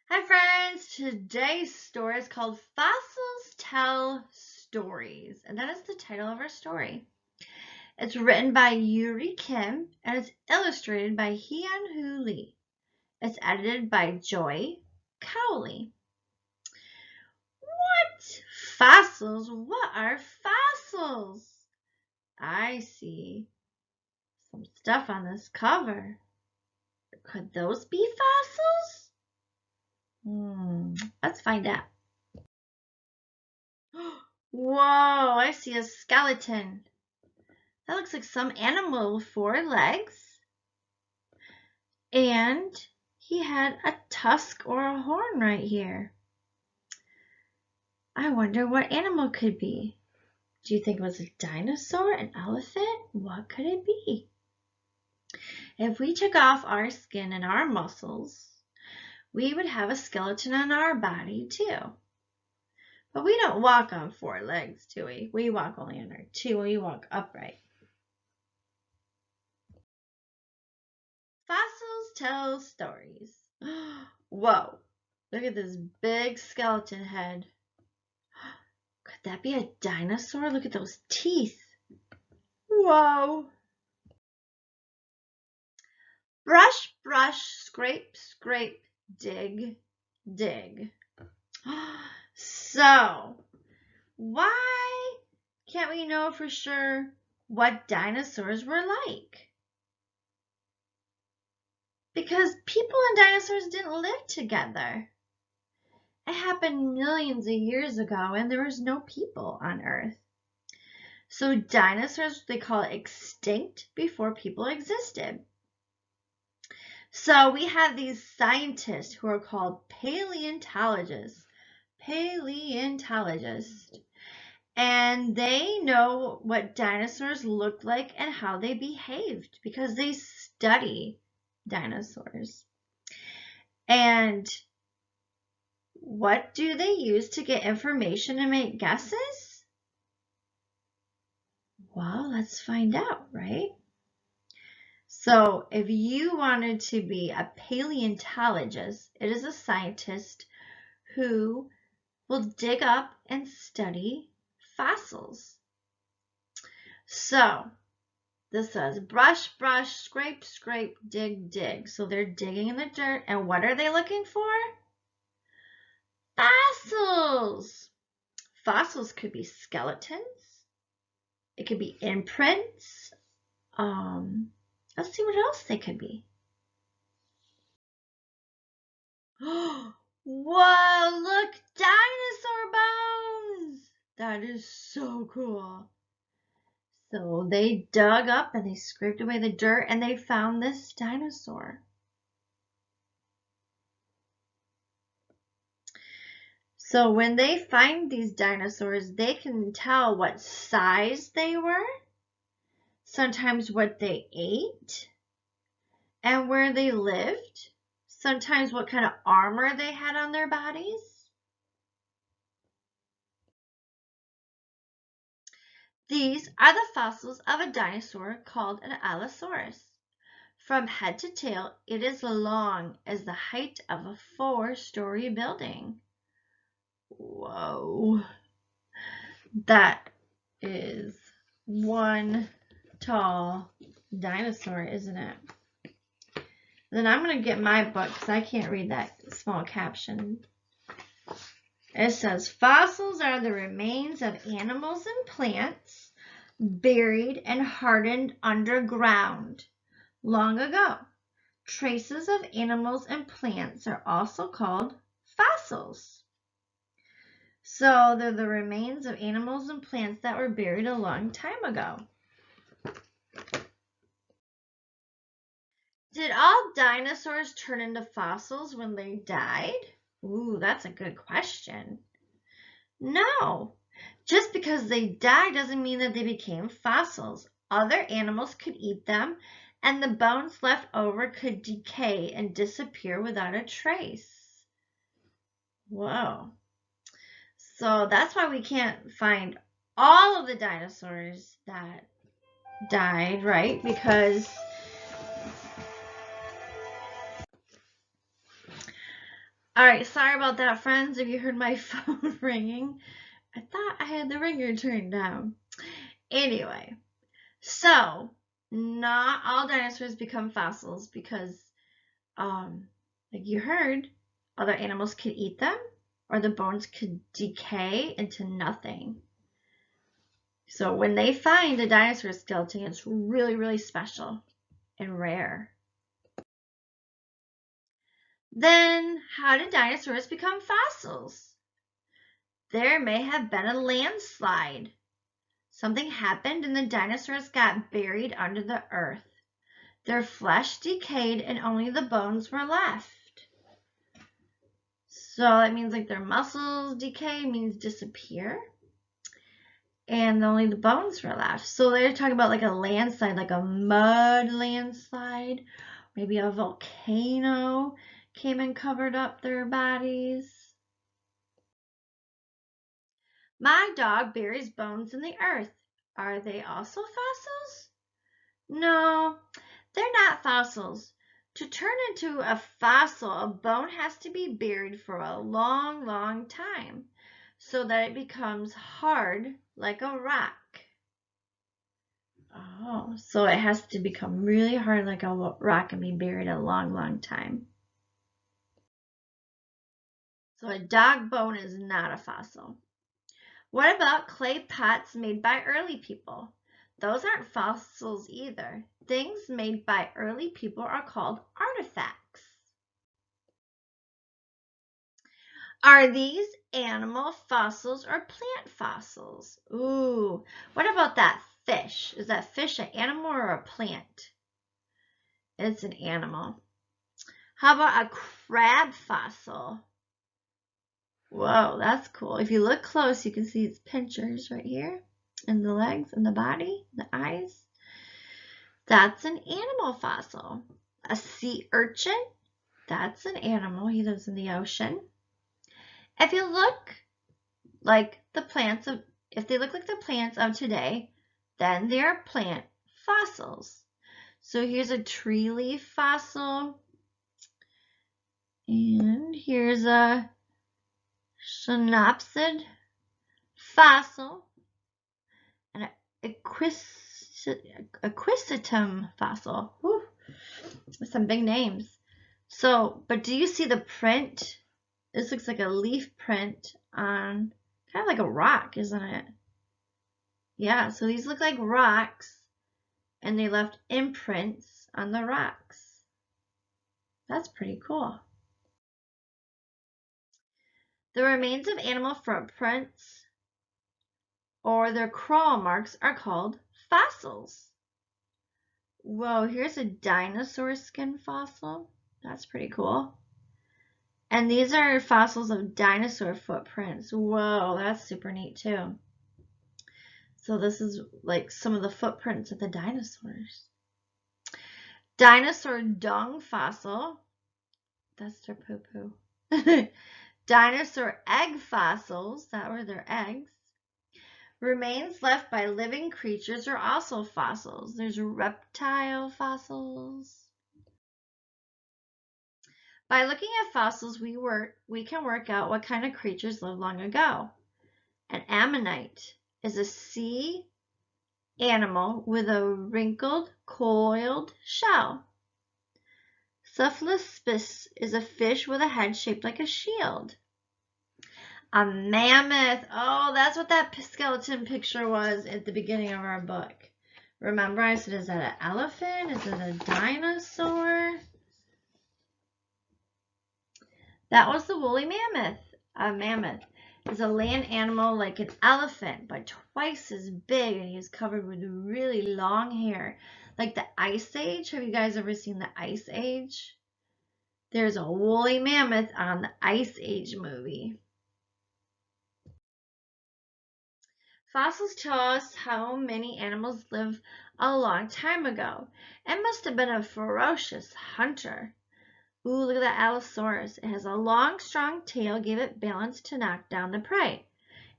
Hi friends! Today's story is called Fossils Tell Stories, and that is the title of our story. It's written by Yuri Kim and it's illustrated by Hyun-Woo Lee. It's edited by Joy Cowley. What? Fossils? What are fossils? I see some stuff on this cover. Could those be fossils? Let's find out. Whoa, I see a skeleton. That looks like some animal with 4 legs. And he had a tusk or a horn right here. I wonder what animal could be. Do you think it was a dinosaur, an elephant? What could it be? If we took off our skin and our muscles, we would have a skeleton on our body too. But we don't walk on 4 legs, do we? We walk only on our 2. We walk upright. Fossils tell stories. Whoa, look at this big skeleton head. Could that be a dinosaur? Look at those teeth. Whoa. Brush, brush, scrape, scrape, dig, dig. So, why can't we know for sure what dinosaurs were like? Because people and dinosaurs didn't live together. It happened millions of years ago and there was no people on Earth. So dinosaurs, they call it extinct before people existed. So we have these scientists who are called paleontologists. And they know what dinosaurs looked like and how they behaved because they study dinosaurs. And what do they use to get information and make guesses? Well, let's find out, right? So if you wanted to be a paleontologist, it is a scientist who will dig up and study fossils. So this says brush, brush, scrape, scrape, dig, dig. So they're digging in the dirt, and what are they looking for? Fossils. Fossils could be skeletons. It could be imprints. Let's see what else they could be. Whoa, look, dinosaur bones! That is so cool. So they dug up and they scraped away the dirt and they found this dinosaur. So when they find these dinosaurs, they can tell what size they were, sometimes what they ate, and where they lived, sometimes what kind of armor they had on their bodies. These are the fossils of a dinosaur called an Allosaurus. From head to tail, it is long as the height of a 4-story building. Whoa. That is one tall dinosaur, isn't it? Then I'm going to get my book because I can't read that small caption. It says, fossils are the remains of animals and plants buried and hardened underground long ago. Traces of animals and plants are also called fossils. So they're the remains of animals and plants that were buried a long time ago. Did all dinosaurs turn into fossils when they died? Ooh, that's a good question. No. Just because they died doesn't mean that they became fossils. Other animals could eat them, and the bones left over could decay and disappear without a trace. Whoa. So that's why we can't find all of the dinosaurs that died, right? Because All right, sorry about that, friends. If you heard my phone ringing, I thought I had the ringer turned down. Anyway, so not all dinosaurs become fossils because, like you heard, other animals could eat them or the bones could decay into nothing. So when they find a dinosaur skeleton, it's really, really special and rare. Then, how did dinosaurs become fossils? There may have been a landslide. Something happened and the dinosaurs got buried under the earth. Their flesh decayed and only the bones were left. So that means like their muscles decay, means disappear. And only the bones were left. So they're talking about like a landslide, like a mud landslide. Maybe a volcano came and covered up their bodies. My dog buries bones in the earth. Are they also fossils? No, they're not fossils. To turn into a fossil, a bone has to be buried for a long, long time so that it becomes hard like a rock. Oh, so it has to become really hard like a rock and be buried a long, long time. So a dog bone is not a fossil. What about clay pots made by early people? Those aren't fossils either. Things made by early people are called artifacts. Are these animal fossils or plant fossils? Ooh, what about that fish? Is that fish an animal or a plant? It's an animal. How about a crab fossil? Whoa, that's cool. If you look close, you can see its pinchers right here, and the legs and the body, the eyes. That's an animal fossil. A sea urchin, that's an animal. He lives in the ocean. If you look like the plants of, if they look like the plants of today, then they're plant fossils. So here's a tree leaf fossil. And here's a synopsid fossil. And an equisetum fossil. Whew. Some big names. So, but do you see the print? This looks like a leaf print on kind of like a rock, isn't it? Yeah, so these look like rocks and they left imprints on the rocks. That's pretty cool. The remains of animal footprints or their crawl marks are called fossils. Whoa, here's a dinosaur skin fossil. That's pretty cool. And these are fossils of dinosaur footprints. Whoa, that's super neat too. So this is like some of the footprints of the dinosaurs. Dinosaur dung fossil. That's their poo-poo. Dinosaur egg fossils. That were their eggs. Remains left by living creatures are also fossils. There's reptile fossils. By looking at fossils, we can work out what kind of creatures lived long ago. An ammonite is a sea animal with a wrinkled, coiled shell. Cephalospis is a fish with a head shaped like a shield. A mammoth. Oh, that's what that skeleton picture was at the beginning of our book. Remember, I said, is that an elephant? Is it a dinosaur? That was the woolly mammoth. A mammoth is a land animal like an elephant, but twice as big, and he was covered with really long hair. Like the Ice Age. Have you guys ever seen the Ice Age? There's a woolly mammoth on the Ice Age movie. Fossils tell us how many animals lived a long time ago. It must have been a ferocious hunter. Ooh, look at that Allosaurus. It has a long, strong tail, gave it balance to knock down the prey.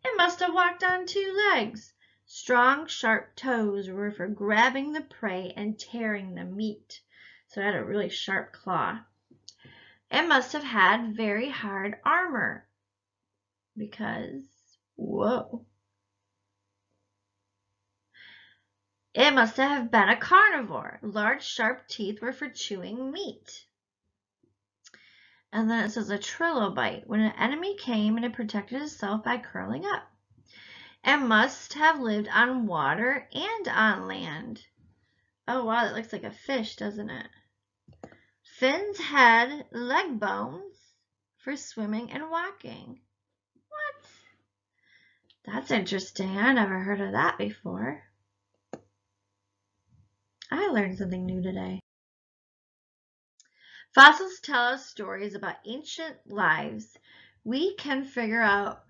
It must have walked on two legs. Strong, sharp toes were for grabbing the prey and tearing the meat. So it had a really sharp claw. It must have had very hard armor because, whoa. It must have been a carnivore. Large, sharp teeth were for chewing meat. And then it says a trilobite, when an enemy came and it protected itself by curling up. It must have lived on water and on land. Oh wow, that looks like a fish, doesn't it? Fins had leg bones for swimming and walking. What? That's interesting. I never heard of that before. I learned something new today. Fossils tell us stories about ancient lives. We can figure out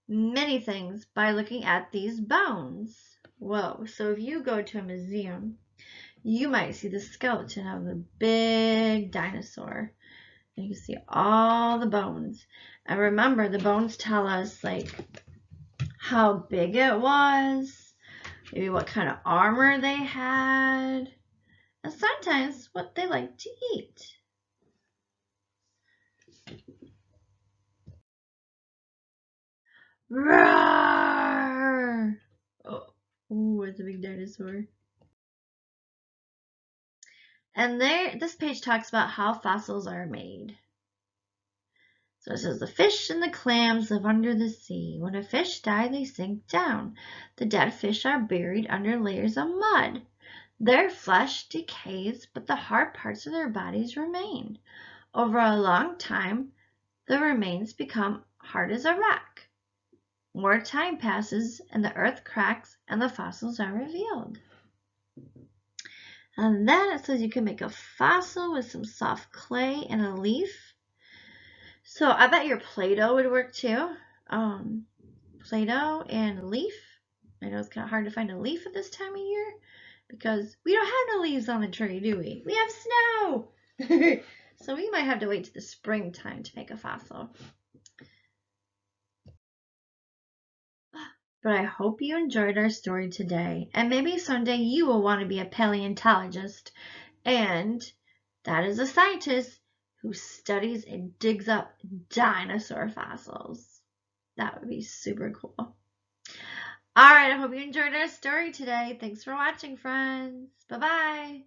many things by looking at these bones. Whoa, so if you go to a museum, you might see the skeleton of a big dinosaur. And you can see all the bones. And remember, the bones tell us like how big it was, maybe what kind of armor they had, and sometimes what they like to eat. Roar! Oh, ooh, it's a big dinosaur. And this page talks about how fossils are made. So it says the fish and the clams live under the sea. When a fish dies, they sink down. The dead fish are buried under layers of mud. Their flesh decays, but the hard parts of their bodies remain. Over a long time, the remains become hard as a rock. More time passes and the earth cracks and the fossils are revealed. And then it says you can make a fossil with some soft clay and a leaf. So I bet your Play-Doh would work too. Play-Doh and a leaf. I know it's kind of hard to find a leaf at this time of year because we don't have no leaves on the tree, do we? We have snow. So we might have to wait to the springtime to make a fossil. But I hope you enjoyed our story today, and maybe someday you will want to be a paleontologist, and that is a scientist who studies and digs up dinosaur fossils. That would be super cool. All right, I hope you enjoyed our story today. Thanks for watching, friends. Bye-bye.